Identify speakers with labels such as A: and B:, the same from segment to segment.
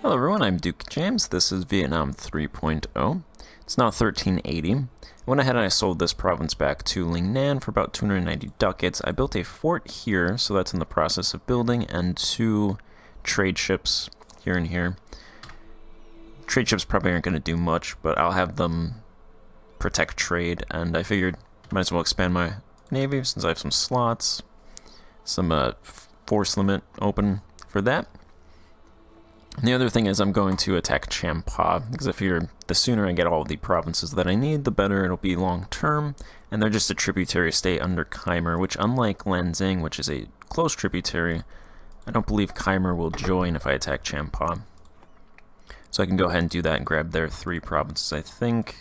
A: Hello everyone, I'm Duke James. This is Vietnam 3.0. It's now 1380. I went ahead and I sold this province back to Linh Nan for about 290 ducats. I built a fort here, so that's in the process of building, and 2 trade ships here and here. Trade ships probably aren't going to do much, but I'll have them protect trade, and I figured I might as well expand my navy since I have some slots, some force limit open for that. And the other thing is I'm going to attack Champa, because I figure the sooner I get all of the provinces that I need, the better it'll be long term, and they're just a tributary state under Khmer, which unlike Lanzing, which is a close tributary, I don't believe Khmer will join if I attack Champa. So I can go ahead and do that and grab their 3 provinces. I think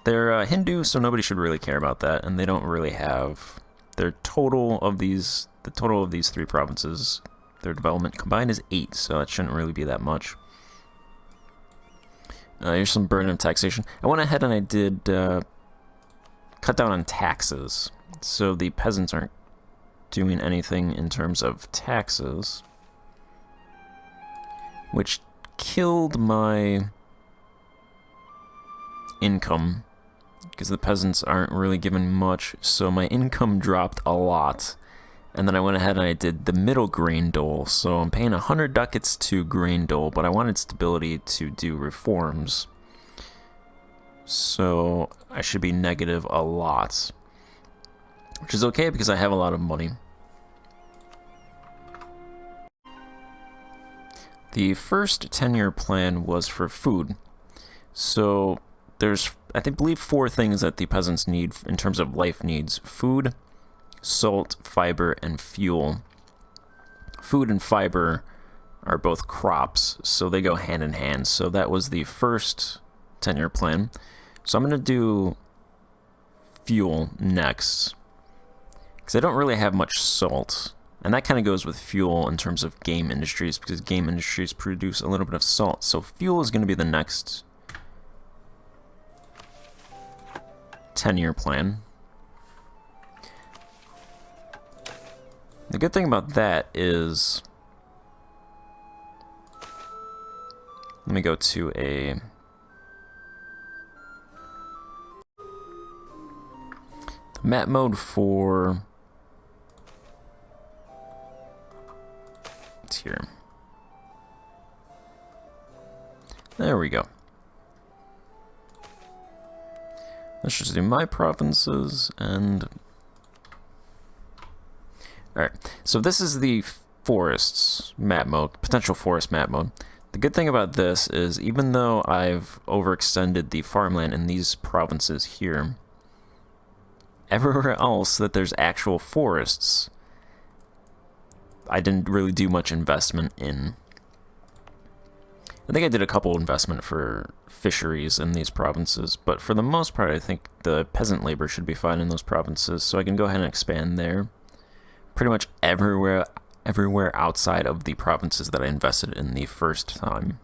A: they're Hindu, so nobody should really care about that, and they don't really have their total of these, the total of these 3 provinces. Their development combined is 8, so that shouldn't really be that much. Here's some burden of taxation. I went ahead and I did cut down on taxes, so the peasants aren't doing anything in terms of taxes, which killed my income, because the peasants aren't really giving much, so my income dropped a lot. And then I went ahead and I did the middle grain dole, so I'm paying 100 ducats to grain dole, but I wanted stability to do reforms. So I should be negative a lot, which is okay because I have a lot of money. The first 10-year plan was for food. So there's, I believe, 4 things that the peasants need in terms of life needs: food, salt, fiber, and fuel. Food and fiber are both crops, so they go hand in hand. So that was the first 10-year plan. So I'm going to do fuel next, because I don't really have much salt. And that kind of goes with fuel in terms of game industries, because game industries produce a little bit of salt. So fuel is going to be the next 10-year plan. The good thing about that is, let me go to the map mode for, it's here. There we go. Let's just do my provinces and... Alright, so this is the forests map mode, potential forest map mode. The good thing about this is, even though I've overextended the farmland in these provinces here, everywhere else that there's actual forests, I didn't really do much investment in. I think I did a couple investment for fisheries in these provinces, but for the most part I think the peasant labor should be fine in those provinces, so I can go ahead and expand there. Pretty much everywhere outside of the provinces that I invested in the first time.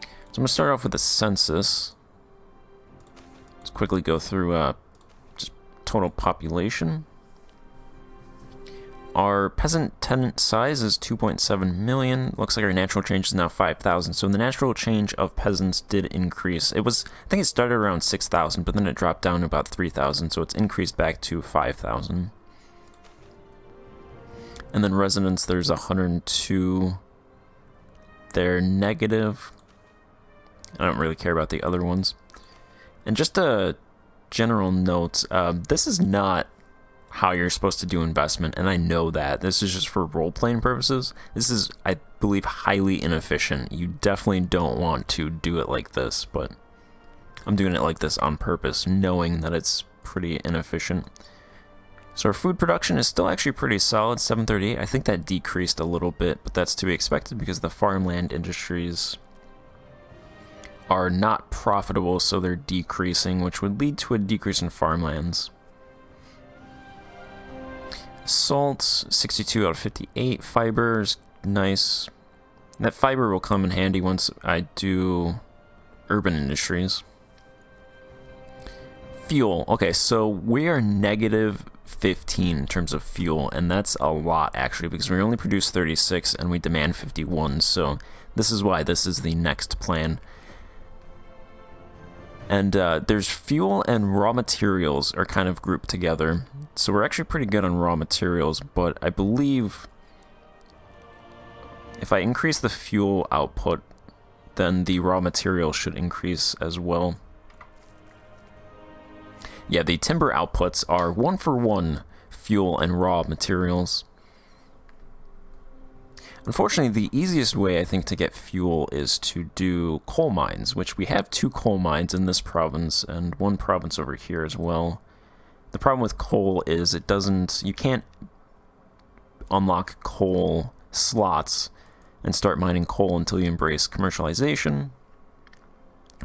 A: So I'm going to start off with the census. Let's quickly go through just total population. Our peasant tenant size is 2.7 million. Looks like our natural change is now 5,000. So the natural change of peasants did increase. It was, I think it started around 6,000, but then it dropped down to about 3,000. So it's increased back to 5,000. And then residents, there's 102. They're negative. I don't really care about the other ones. And just a general note, this is not how you're supposed to do investment, and I know that. This is just for role-playing purposes. This is, I believe, highly inefficient. You definitely don't want to do it like this, but I'm doing it like this on purpose, knowing that it's pretty inefficient. So our food production is still actually pretty solid, 738. I think that decreased a little bit, but that's to be expected because the farmland industries are not profitable, so they're decreasing, which would lead to a decrease in farmlands. Salt, 62 out of 58. Fibers, nice. That fiber will come in handy once I do urban industries. Fuel. Okay, so we are negative 15 in terms of fuel, and that's a lot actually, because we only produce 36 and we demand 51, so this is why this is the next plan. And there's fuel and raw materials are kind of grouped together, so we're actually pretty good on raw materials, but I believe if I increase the fuel output, then the raw material should increase as well. Yeah, the timber outputs are 1-for-1 fuel and raw materials. Unfortunately, the easiest way, I think, to get fuel is to do coal mines, which we have 2 coal mines in this province and 1 province over here as well. The problem with coal is you can't unlock coal slots and start mining coal until you embrace commercialization,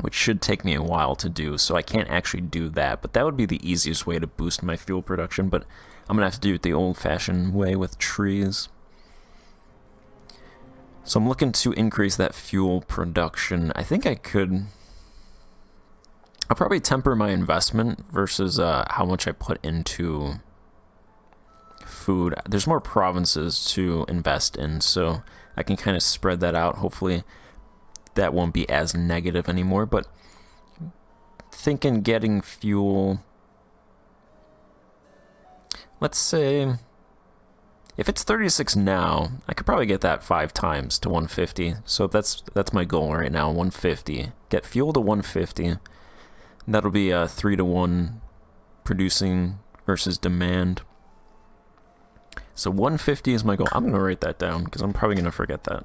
A: which should take me a while to do, so I can't actually do that, but that would be the easiest way to boost my fuel production, but I'm gonna have to do it the old-fashioned way with trees. So I'm looking to increase that fuel production. I think I'll probably temper my investment versus how much I put into food. There's more provinces to invest in, so I can kind of spread that out. Hopefully that won't be as negative anymore, but thinking getting fuel, let's say, if it's 36 now, I could probably get that 5 times to 150, so that's my goal right now, 150. Get fuel to 150, that'll be a 3-to-1 producing versus demand. So 150 is my goal. I'm going to write that down, because I'm probably going to forget that.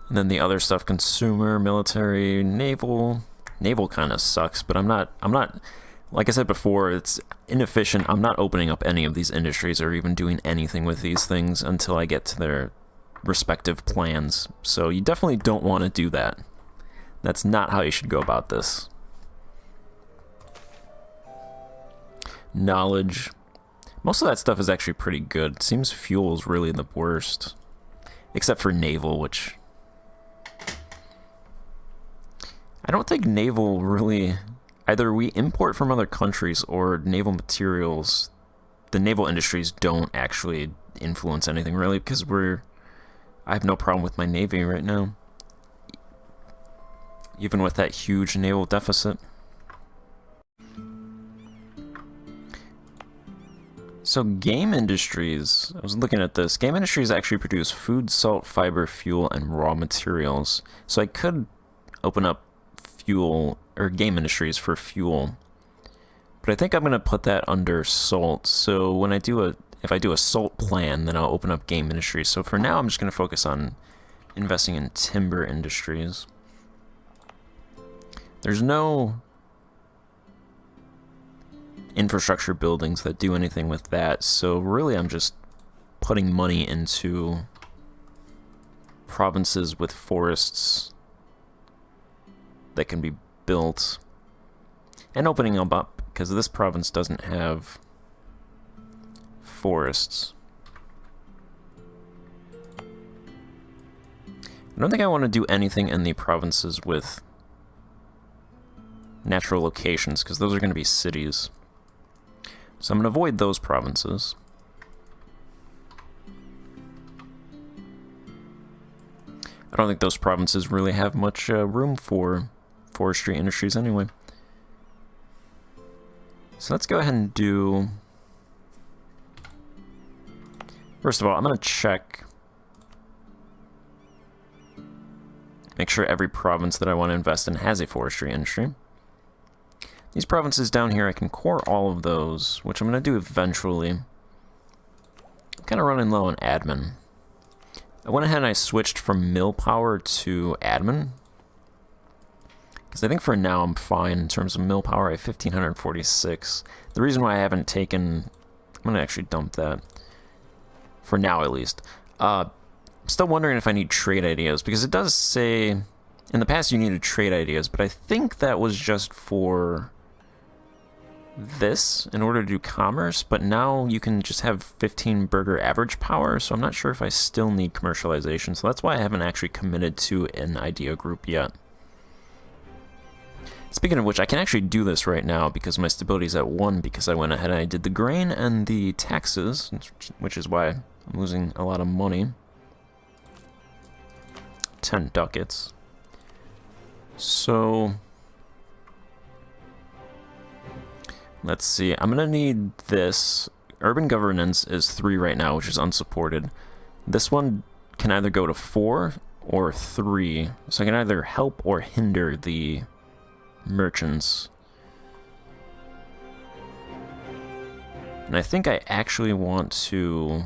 A: And then the other stuff, consumer, military, naval. Naval kind of sucks, but I'm not, like I said before, it's inefficient. I'm not opening up any of these industries or even doing anything with these things until I get to their respective plans. So you definitely don't want to do that. That's not how you should go about this. Knowledge. Most of that stuff is actually pretty good. It seems fuel is really the worst. Except for naval, which I don't think naval really, either we import from other countries or naval materials, the naval industries don't actually influence anything really, because I have no problem with my navy right now, even with that huge naval deficit. So game industries, I was looking at this, game industries actually produce food, salt, fiber, fuel, and raw materials. So I could open up fuel, or game industries for fuel, but I think I'm going to put that under salt. So when if I do a salt plan, then I'll open up game industries. So for now, I'm just going to focus on investing in timber industries. There's no infrastructure buildings that do anything with that, so really I'm just putting money into provinces with forests that can be built and opening them up, because this province doesn't have forests. I don't think I want to do anything in the provinces with natural locations, because those are going to be cities. So I'm going to avoid those provinces. I don't think those provinces really have much room for forestry industries anyway. So let's go ahead and do... First of all, I'm going to check, make sure every province that I want to invest in has a forestry industry. These provinces down here, I can core all of those, which I'm going to do eventually. I'm kind of running low on admin. I went ahead and I switched from mill power to admin, because I think for now I'm fine in terms of mill power. I have 1546. The reason why I haven't taken... I'm going to actually dump that. For now, at least. I'm still wondering if I need trade ideas, because it does say... In the past you needed trade ideas, but I think that was just for this in order to do commerce, but now you can just have 15 burger average power, so I'm not sure if I still need commercialization, so that's why I haven't actually committed to an idea group yet. Speaking of which, I can actually do this right now because my stability is at 1 because I went ahead and I did the grain and the taxes, which is why I'm losing a lot of money. 10 ducats. So let's see. I'm going to need this. Urban governance is 3 right now, which is unsupported. This one can either go to 4 or 3. So I can either help or hinder the merchants. And I think I actually want to...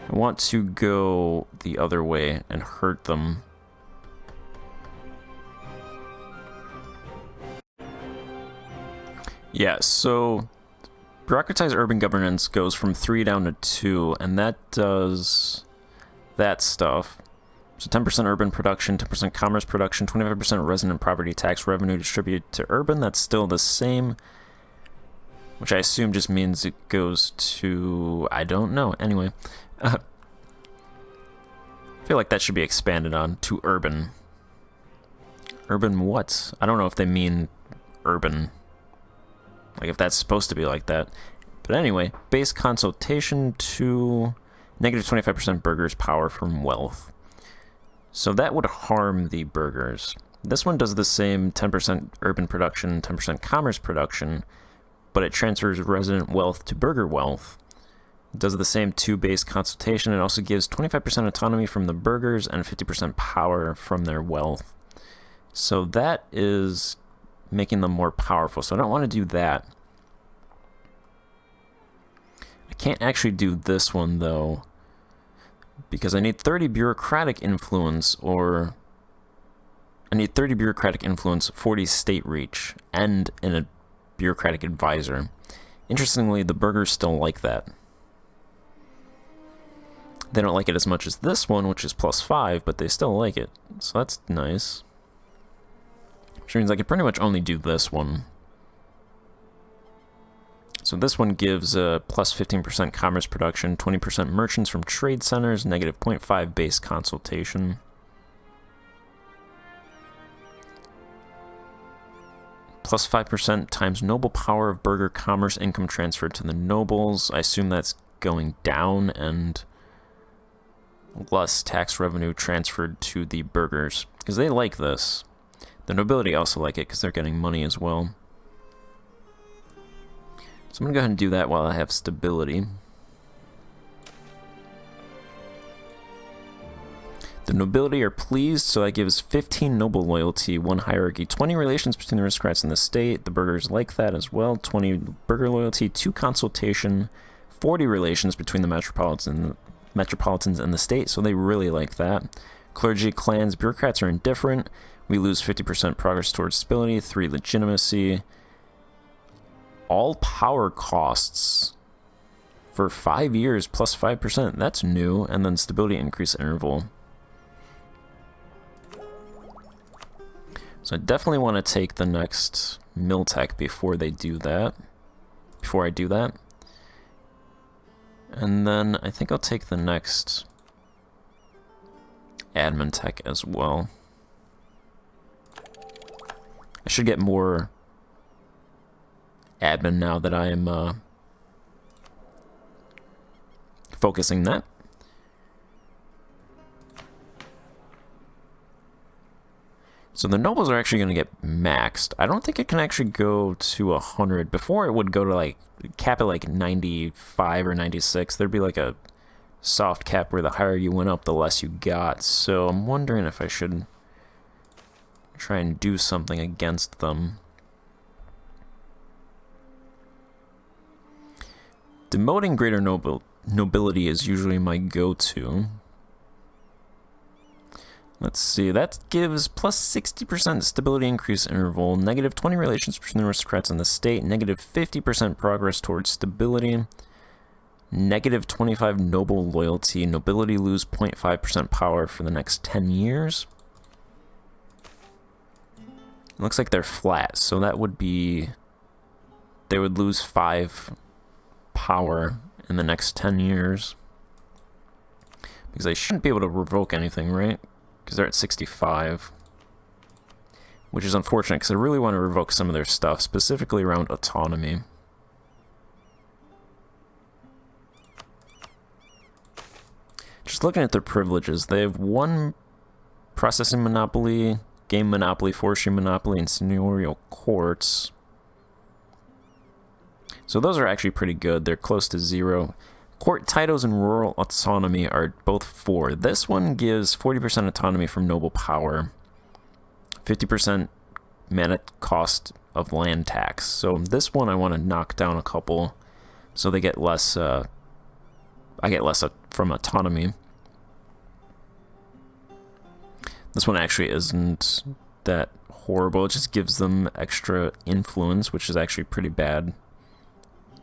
A: I want to go the other way and hurt them. Yeah, so bureaucratized urban governance goes from 3 down to 2, and that does that stuff. So 10% urban production, 10% commerce production, 25% resident property tax revenue distributed to urban. That's still the same, which I assume just means it goes to... I don't know. Anyway. I feel like that should be expanded on to urban. Urban what? I don't know if they mean urban. Like if that's supposed to be like that. But anyway, base consultation to negative 25% burghers' power from wealth. So that would harm the burghers. This one does the same 10% urban production, 10% commerce production, but it transfers resident wealth to burgher wealth. Does the same 2 base consultation. It also gives 25% autonomy from the burghers and 50% power from their wealth. So that is making them more powerful. So I don't want to do that. I can't actually do this one though, because I need 30 bureaucratic influence, or I need 30 bureaucratic influence, 40 state reach, and a bureaucratic advisor. Interestingly, the burghers still like that. They don't like it as much as this one, which is +5, but they still like it. So that's nice. Which means I could pretty much only do this one. So this one gives plus 15% commerce production, 20% merchants from trade centers, negative 0.5 base consultation. Plus 5% times noble power of burgher commerce income transferred to the nobles. I assume that's going down, and less tax revenue transferred to the burghers, because they like this. The nobility also like it because they're getting money as well. So I'm going to go ahead and do that while I have stability. The nobility are pleased, so that gives 15 noble loyalty, 1 hierarchy, 20 relations between the aristocrats and the state. The burghers like that as well. 20 burgher loyalty, 2 consultation, 40 relations between the metropolitans and the state, so they really like that. Clergy, clans, bureaucrats are indifferent. We lose 50% progress towards stability, 3 legitimacy. All power costs for 5 years plus 5%. That's new. And then stability increase interval. So I definitely want to take the next mill tech before they do that. Before I do that. And then I think I'll take the next admin tech as well. I should get more admin now that I am focusing that. So the nobles are actually going to get maxed. I don't think it can actually go to 100. Before it would go to like, cap at like 95 or 96. There'd be like a soft cap where the higher you went up, the less you got. So I'm wondering if I should try and do something against them. Demoting greater nobility is usually my go-to. Let's see, that gives plus 60% stability increase interval, negative 20 relations between the aristocrats and the state, negative 50% progress towards stability, negative 25 noble loyalty, nobility lose 0.5% power for the next 10 years. It looks like they're flat, so that would be, they would lose 5 power in the next 10 years. Because I shouldn't be able to revoke anything, right? Because they're at 65. Which is unfortunate, because I really want to revoke some of their stuff, specifically around autonomy. Just looking at their privileges, they have 1 processing monopoly, game monopoly, forestry monopoly, and seigneurial courts. So those are actually pretty good. They're close to 0. Court titles and rural autonomy are both 4. This one gives 40% autonomy from noble power, 50% mana cost of land tax. So this one I want to knock down a couple so they get less, I get less from autonomy. This one actually isn't that horrible. It just gives them extra influence, which is actually pretty bad,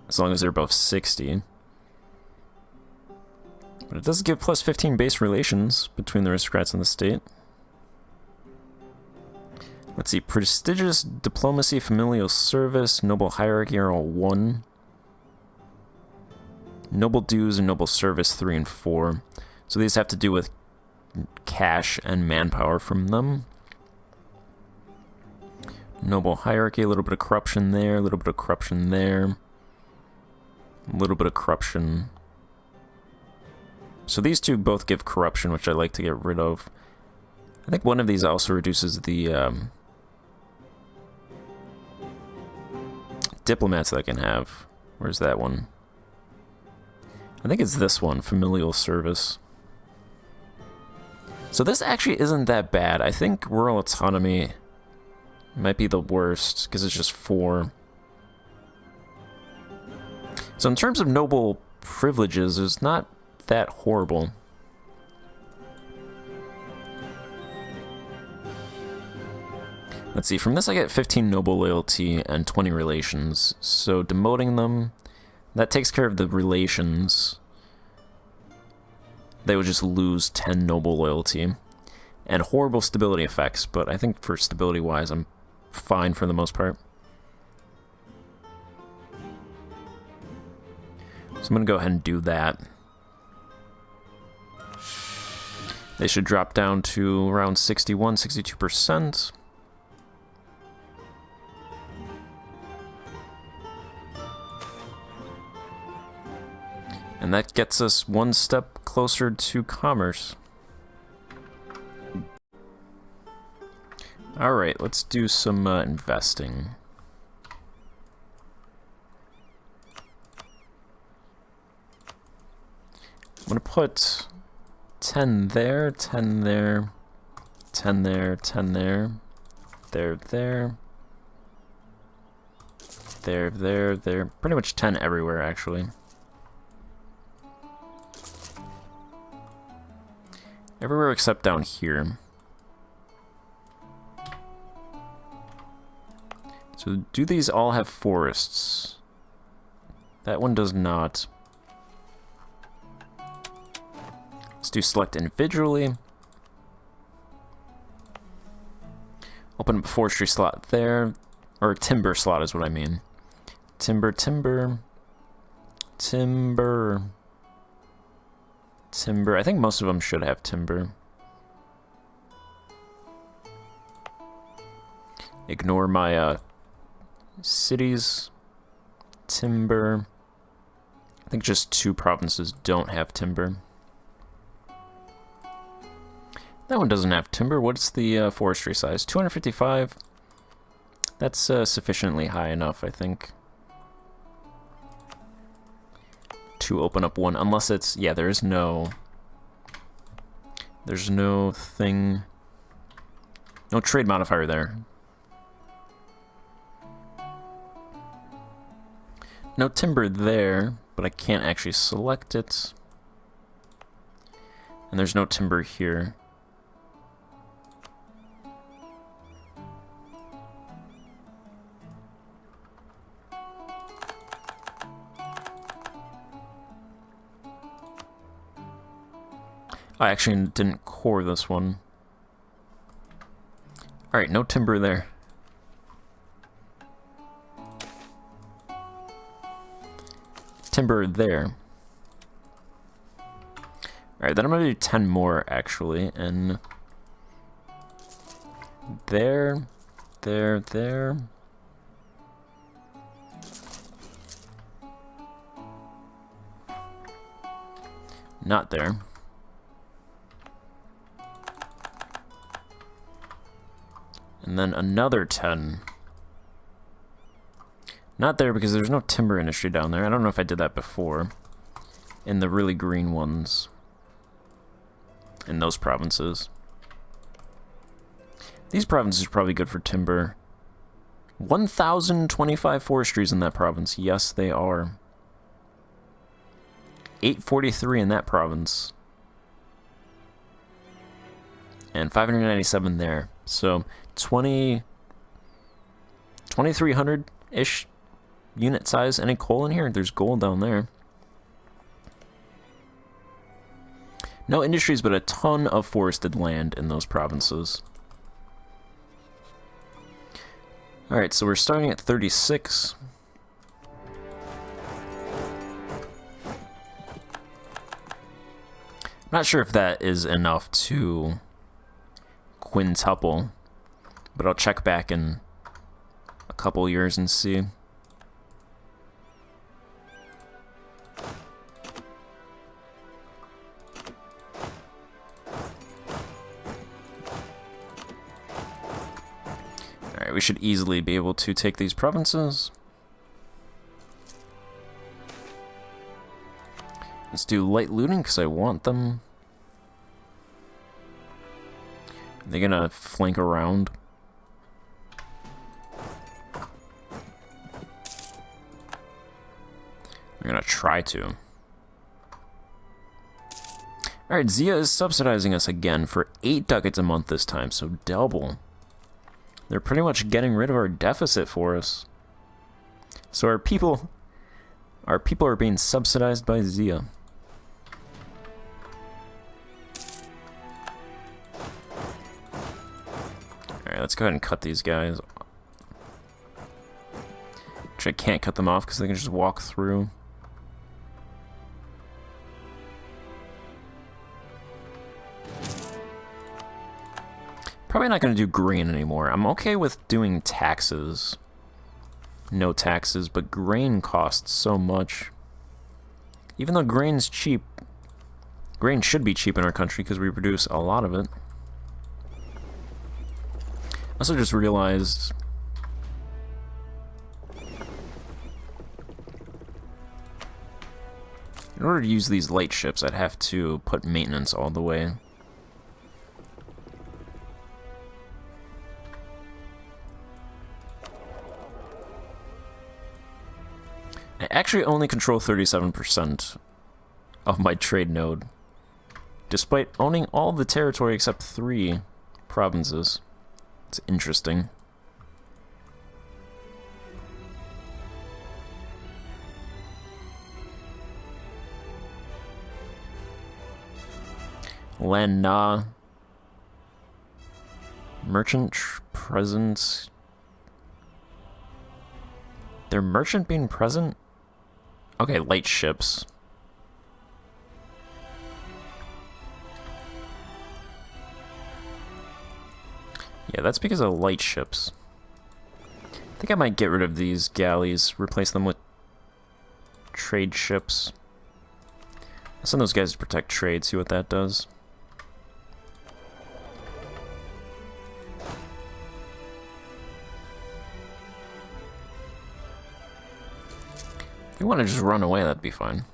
A: as long as they're both 60. But it does give plus 15 base relations between the aristocrats and the state. Let's see, prestigious diplomacy, familial service, noble hierarchy are all 1. Noble dues and noble service 3 and 4. So these have to do with cash and manpower from them. Noble hierarchy, a little bit of corruption there, a little bit of corruption there, a little bit of corruption. So these two both give corruption, which I like to get rid of. I think one of these also reduces the diplomats that I can have. Where's that one? I think it's this one, familial service. So this actually isn't that bad. I think rural autonomy might be the worst, because it's just 4. So in terms of noble privileges, it's not that horrible. Let's see, from this I get 15 noble loyalty and 20 relations. So demoting them, that takes care of the relations. They would just lose 10 noble loyalty. And horrible stability effects, but I think for stability-wise, I'm fine for the most part. So I'm going to go ahead and do that. They should drop down to around 61, 62%. And that gets us 1 step closer to commerce. Alright, let's do some investing. I'm going to put 10 there, 10 there, 10 there, 10 there, there, there. Pretty much 10 everywhere, actually. Everywhere except down here. So do these all have forests? That one does not. Let's do select individually. Open up a forestry slot there. Or timber slot is what I mean. Timber, timber. Timber. Timber. I think most of them should have timber. Ignore my cities. Timber. I think just 2 provinces don't have timber. That one doesn't have timber. What's the forestry size? 255. That's sufficiently high enough, I think, to open up one, unless it's, yeah, there's no thing, no trade modifier there. No timber there, but I can't actually select it. And there's no timber here. I actually didn't core this one. Alright, no timber there. Timber there. Alright, then I'm gonna do 10 more, actually, and... There. Not there. And then another 10. Not there because there's no timber industry down there. I don't know if I did that before. In the really green ones. In those provinces. These provinces are probably good for timber. 1,025 forestries in that province. Yes, they are. 843 in that province. And 597 there. So 2,300-ish unit size. Any coal in here? There's gold down there. No industries, but a ton of forested land in those provinces. Alright, so we're starting at 36. Not sure if that is enough to quintuple, but I'll check back in a couple years and see. Alright, we should easily be able to take these provinces. Let's do light looting because I want them. Are they gonna flank around? They're gonna try to. Alright, Zia is subsidizing us again for 8 ducats a month this time, so double. They're pretty much getting rid of our deficit for us. So our people are being subsidized by Zia. Alright, let's go ahead and cut these guys. Actually, I can't cut them off because they can just walk through. Probably not going to do grain anymore. I'm okay with doing taxes. No taxes, but grain costs so much. Even though grain's cheap, grain should be cheap in our country because we produce a lot of it. I also just realized in order to use these light ships, I'd have to put maintenance all the way. I actually only control 37% of my trade node, despite owning all the territory except 3 provinces. It's interesting. Lana. Merchant presence. Their merchant being present? Okay, light ships. Yeah, that's because of light ships. I think I might get rid of these galleys, replace them with trade ships. I'll send those guys to protect trade, see what that does. If you want to just run away, that'd be fine.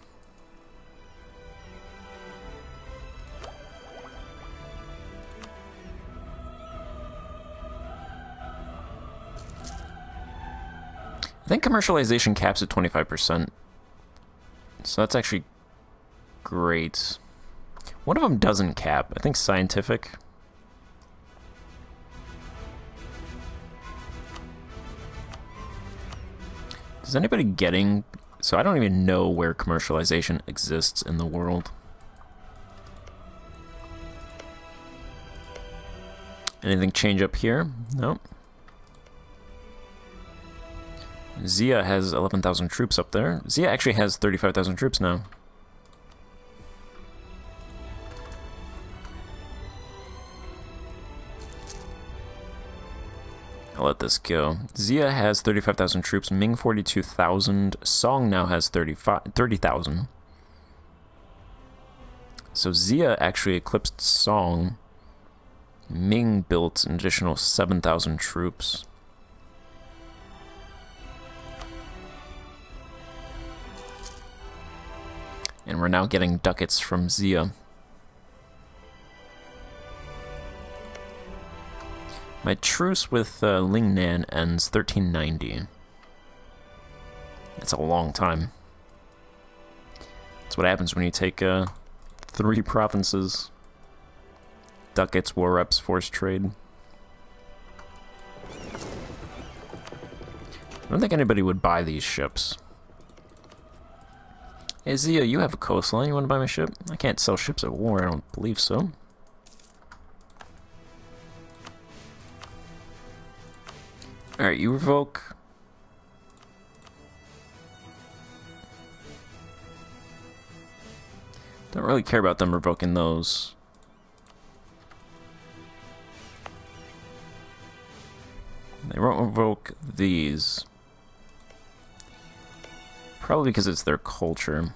A: I think commercialization caps at 25%. So that's actually great. One of them doesn't cap. I think scientific. Is anybody getting... So I don't even know where commercialization exists in the world. Anything change up here? Nope. Zia has 11,000 troops up there. Zia actually has 35,000 troops now. I'll let this go. Xia has 35,000 troops, Ming 42,000, Song now has 30,000. So Xia actually eclipsed Song. Ming built an additional 7,000 troops. And we're now getting ducats from Xia. My truce with Lingnan ends 1390. That's a long time. That's what happens when you take 3 provinces. Ducats, war reps, forced trade. I don't think anybody would buy these ships. Hey Xia, you have a coastline. You want to buy my ship? I can't sell ships at war, I don't believe so. Alright, you revoke. Don't really care about them revoking those. They won't revoke these. Probably because it's their culture.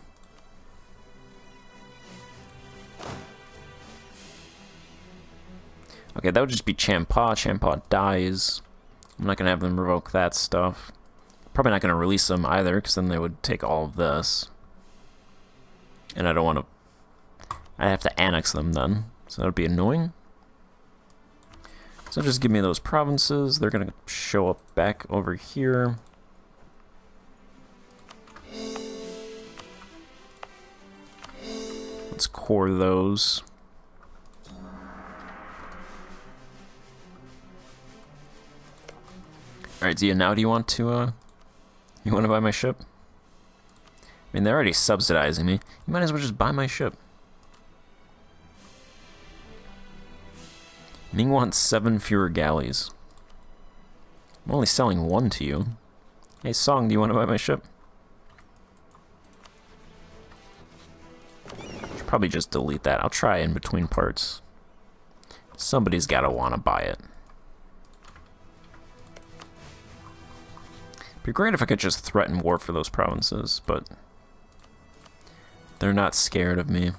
A: Okay, that would just be Champa. Champa dies. I'm not going to have them revoke that stuff. Probably not going to release them either, because then they would take all of this. And I don't want to... I have to annex them then. So that would be annoying. So just give me those provinces. They're going to show up back over here. Let's core those. Alright, Xia, now do you want to buy my ship? I mean, they're already subsidizing me. You might as well just buy my ship. Ming wants 7 fewer galleys. I'm only selling 1 to you. Hey, Song, do you want to buy my ship? Should probably just delete that. I'll try in between parts. Somebody's got to want to buy it. Be great if I could just threaten war for those provinces, but they're not scared of me.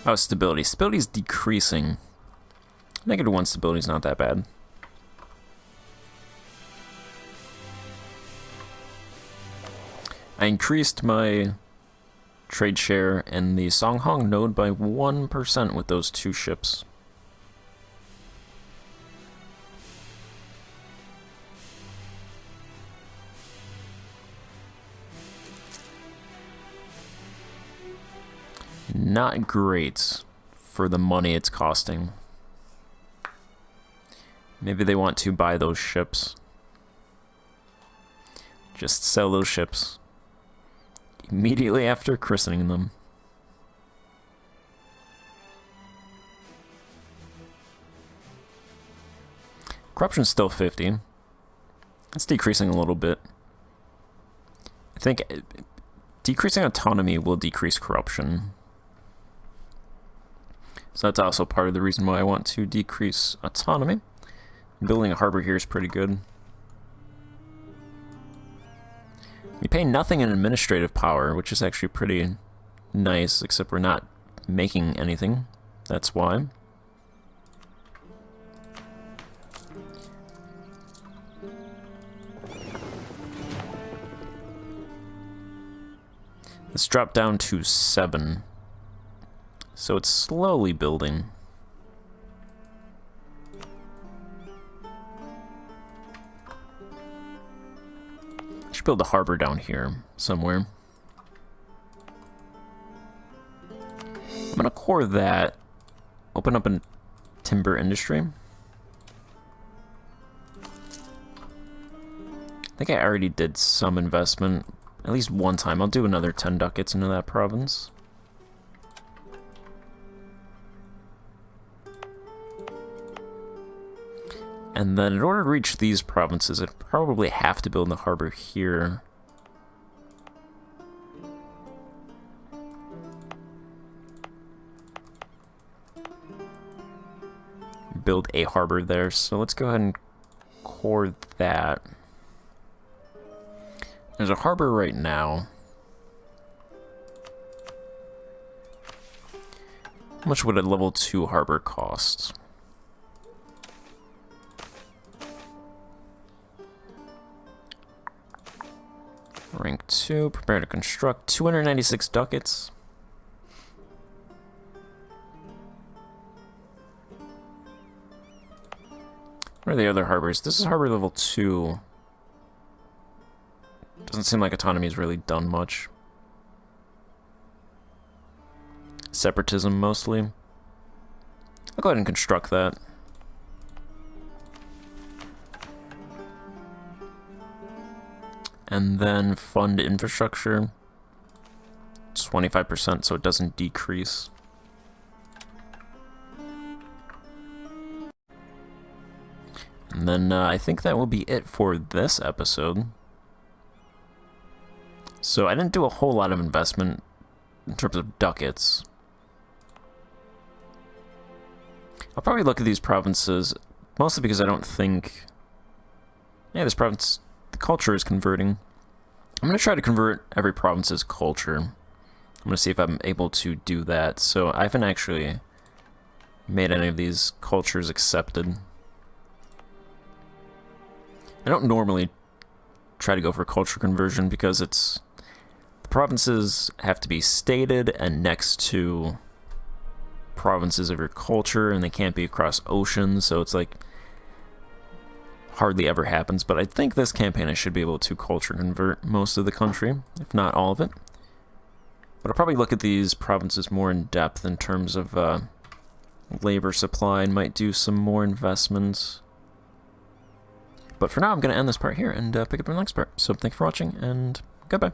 A: Oh, stability. Stability is decreasing. -1 stability is not that bad. I increased my trade share in the Songhong node by 1% with those 2 ships. Not great for the money it's costing. Maybe they want to buy those ships. Just sell those ships immediately after christening them. Corruption's still 50. It's decreasing a little bit. I think decreasing autonomy will decrease corruption. So that's also part of the reason why I want to decrease autonomy. Building a harbor here is pretty good. We pay nothing in administrative power, which is actually pretty nice, except we're not making anything. That's why. Let's drop down to 7. So it's slowly building. Should build a harbor down here somewhere. I'm gonna core that. Open up a timber industry. I think I already did some investment. At least one time. I'll do another 10 ducats into that province. And then in order to reach these provinces, I'd probably have to build the harbor here. Build a harbor there, so let's go ahead and core that. There's a harbor right now. How much would a level 2 harbor cost? Rank 2, prepare to construct, 296 ducats. What are the other harbors? This is harbor level 2. Doesn't seem like autonomy's really done much. Separatism, mostly. I'll go ahead and construct that. And then fund infrastructure. 25% so it doesn't decrease. And then I think that will be it for this episode. So I didn't do a whole lot of investment in terms of ducats. I'll probably look at these provinces, mostly because I don't think... Yeah, this province, the culture is converting. I'm going to try to convert every province's culture. I'm going to see if I'm able to do that. So I haven't actually made any of these cultures accepted. I don't normally try to go for culture conversion because it's... The provinces have to be stated and next to provinces of your culture, and they can't be across oceans, so it's like hardly ever happens. But I think this campaign I should be able to culture convert most of the country, if not all of it. But I'll probably look at these provinces more in depth in terms of labor supply and might do some more investments. But for now, I'm going to end this part here and pick up in the next part. So thank you for watching, and goodbye.